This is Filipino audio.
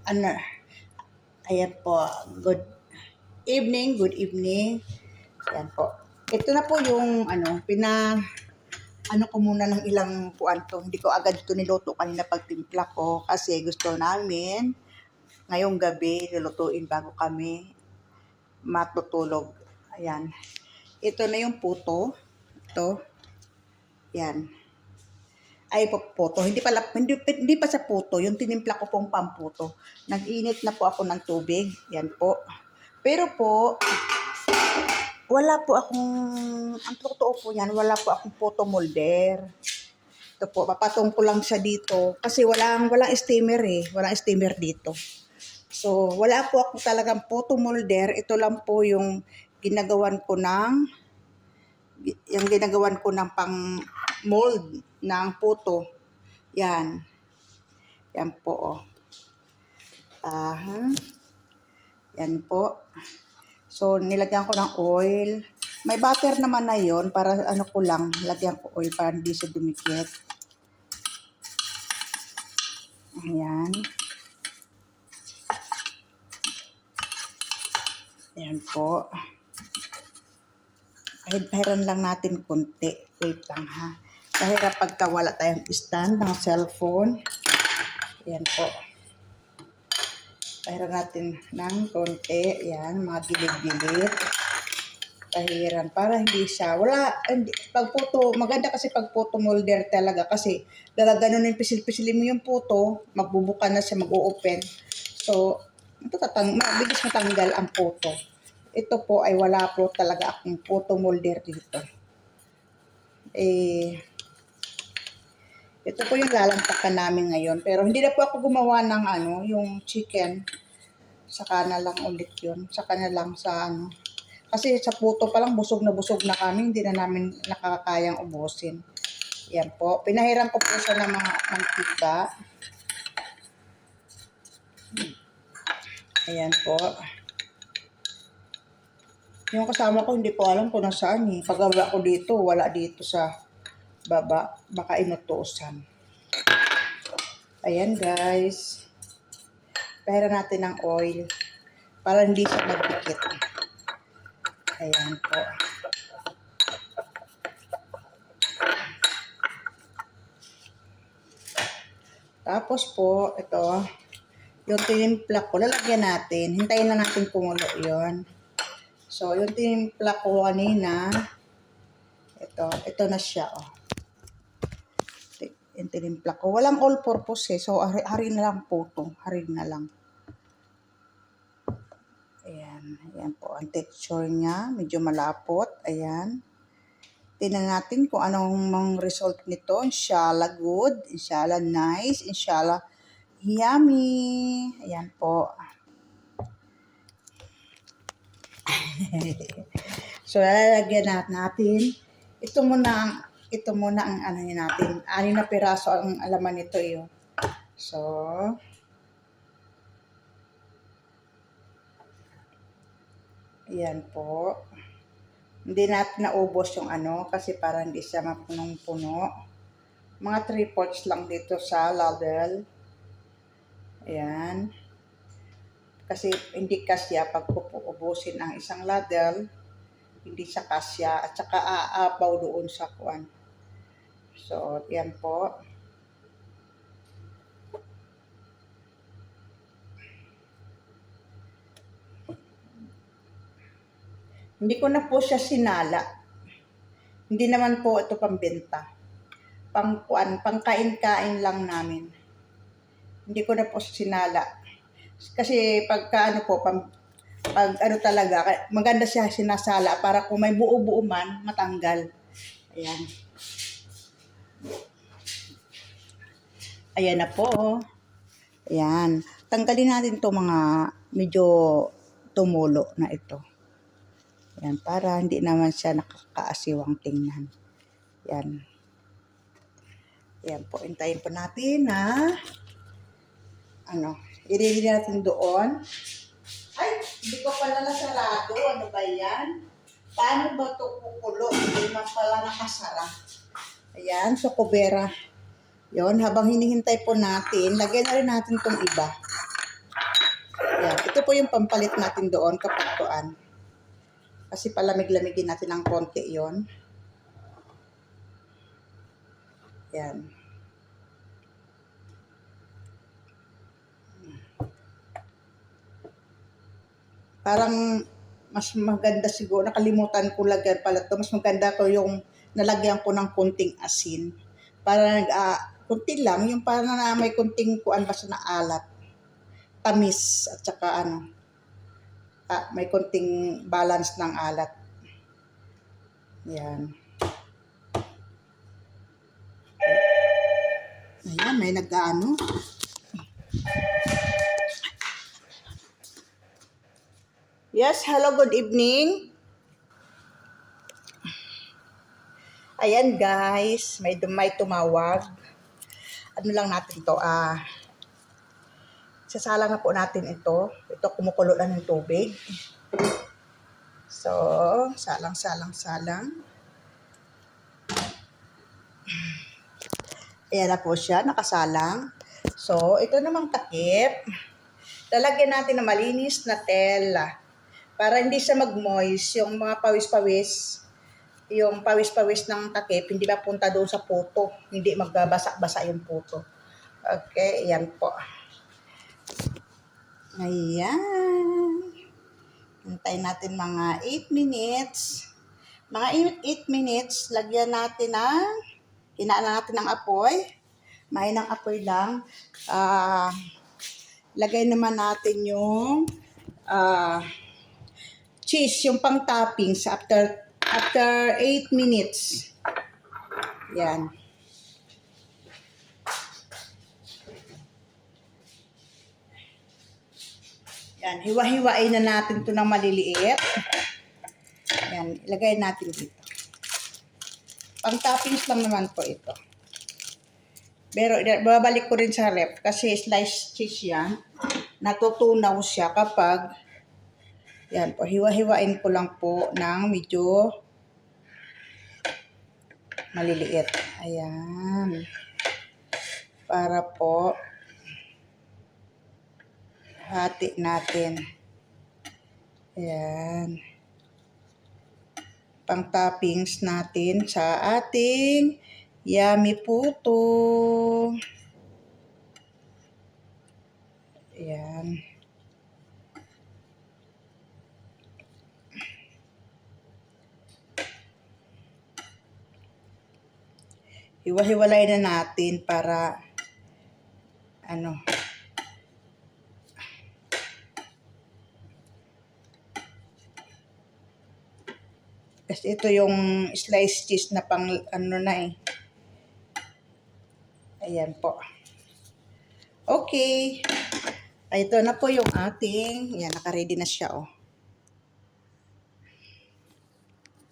ano, ayan po, good evening. Ayan po. Ito na po yung ano ko muna ng ilang puan to. Hindi ko agad ito niluto kanina pagtimpla ko kasi gusto namin ngayong gabi lulutuin bago kami matutulog. Ayan. Ito na yung puto. Ito. Yan. Ay, puto. Hindi pa sa puto. Yung tinimpla ko pong pamputo. Nag-init na po ako ng tubig. Yan po. Pero po, wala po akong, ang totoo po yan, wala po akong photo molder. Ito po, papatong ko lang siya dito. Kasi walang steamer eh. Walang steamer dito. So, wala po ako talagang photo molder. Ito lang po yung ginagawan ko ng pang mold ng puto. Yan. Yan po, oh. Yan po. So, nilagyan ko ng oil. May butter naman na yon para ano ko lang, lagyan ko oil para hindi siya dumikit. Ayan. Ayan po. Pahiran lang natin konti. Wait lang ha. Kahirap pagka wala tayong stand ng cellphone. Ayan po. Pahiran natin ng konti. Ayan, mga gilid-gilid. Pahiran para hindi siya. Pag puto, maganda kasi pag puto molder talaga kasi gaganunin, pisil-pisilin mo yung puto, magbubuka na siya, mag-o-open. So, mabilis matanggal ang puto. Ito po ay wala po talaga akong puto molder dito. Ito po yung lalantakan namin ngayon. Pero hindi na po ako gumawa ng yung chicken. Saka na lang ulit yun. Saka na lang sa Kasi sa puto pa lang busog na kami. Hindi na namin nakakayang ubusin. Yan po. Pinahiran ko po siya ng mga mantika. Ayan po. Yung kasama ko hindi ko alam kung nasaan eh. Paggawa ko dito, wala dito sa baba. Baka inutusan. Ayan guys. Pahiran natin ng oil para hindi siya magdikit. Ayan po. Tapos po, ito, yung tinimpla ko, lalagyan natin. Hintayin na natin kumulo yon. So, yung tinimpla ko kanina, ito na siya, oh. Yung tinimpla ko. Walang all-purpose eh. So, harin na lang po ito. Harin na lang. Ayan. Ayan po. Ang texture niya, medyo malapot. Ayan. Tingnan natin kung anong result nito. Inshallah good. Inshallah nice. Inshallah yummy. Ayan po. So, lalagyan natin. Ito muna ang natin. 6 na piraso ang alaman nito yun. So, ayan po. Hindi natin naubos yung kasi para hindi siya mapunong-puno. Mga 3/4 lang dito sa ladle. Ayan. Kasi hindi kasya pag ubusin ang isang ladle, hindi siya kasya at saka aapaw doon sa kuan. So, yan po. Hindi ko na po siya sinala. Hindi naman po ito pambenta. Pangkain-kain lang namin. Hindi ko na po sinala. Kasi pagka talaga, maganda siya sinasala para kung may buo-buo man, matanggal. Ayan. Ayan na po. Ayan. Tanggalin natin to mga medyo tumulo na ito. Ayan, para hindi naman siya nakakaasiwang tingnan. Ayan. Ayan po. Hintayin po natin na ilili natin doon. Ay, hindi ko pala nasarado. Ano ba yan? Paano ba ito kukulo? Hindi man pala nakasara. Ayan, so kubera. Yon, habang hinihintay po natin, lagyan na rin natin itong iba. Yan. Ito po yung pampalit natin doon kapag kuan. Kasi palamig-lamigin natin ng konti yon. Yan. Parang mas maganda siguro, nakalimutan ko lagyan pala to. Mas maganda ko yung nalagyan ko ng konting asin. Para konti lang, yung parang na may konting kuan basta na alat. Tamis at saka may konting balance ng alat. Yan. Ayan, may nag-ano. Yes, hello, good evening. Ayan guys, may tumawag. Ano lang natin to, sasala na po natin ito. Ito kumukulo lang ng tubig. So, salang. Ayan na po siya, nakasalang. So, ito namang takip. Lalagyan natin ng malinis na tela para hindi siya mag-moist. Yung mga pawis-pawis, yung pawis-pawis ng takip, hindi mapunta doon sa puto. Hindi magbabasa-basa yung puto. Okay, yan po. Ayan. Hintayin natin mga 8 minutes. Mga 8 minutes, lagyan natin hinaan natin ng apoy. Mahinang apoy lang. Lagay naman natin yung cheese, yung pang toppings after 8 minutes. Yan. Yan, hiwa-hiwain na natin ito ng maliliit. Yan, ilagay natin dito. Pang toppings lang naman po ito. Pero babalik ko rin sa ref kasi sliced cheese yan. Natutunaw siya kapag yan po, hiwa-hiwain ko lang po ng medyo maliliit. Ayan. Para po hati natin. Ayan. Pang toppings natin sa ating yummy puto. Ayan. Hiwa-hiwalay na natin para kasi ito yung sliced cheese na pang Ayan po. Okay. Ito na po yung ating, yan, naka-ready na siya, oh.